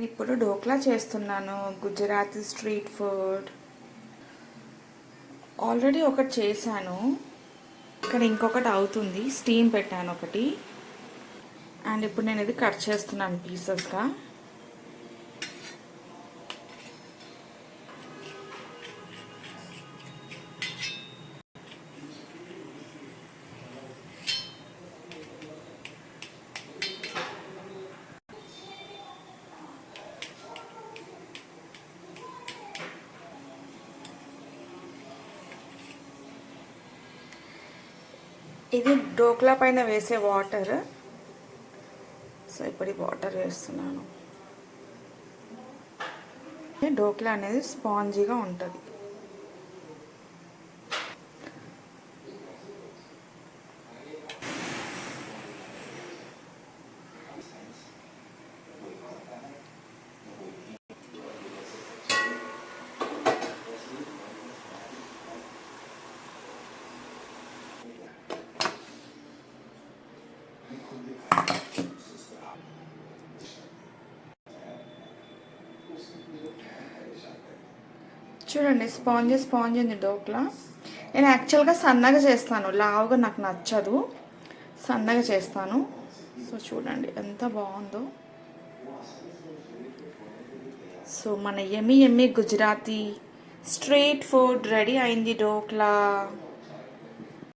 ఇప్పుడు డోక్లా చేస్తున్నాను, Gujarati street food. Already ఒకటి చేశాను, ఇక్కడ ఇంకొకటి అవుతుంది. స్టీమ్ పెట్టాను ఒకటి, అండ్ ఇప్పుడు నేను ఇది కట్ చేస్తున్నాను పీసెస్గా. ఇది డోక్లా పైన వేసే వాటర్. సో ఇప్పుడు వాటర్ వేస్తున్నాను. డోక్లా అనేది స్పాంజీగా ఉంటుంది. చూడండి, స్పాంజ్ ఉంది డోక్లా. నేను యాక్చువల్గా సన్నగా చేస్తాను, లావుగా నాకు నచ్చదు, సన్నగా చేస్తాను. సో చూడండి ఎంత బాగుందో. సో మన ఎమ్మి గుజరాతీ స్ట్రీట్ ఫుడ్ రెడీ అయింది, డోక్లా.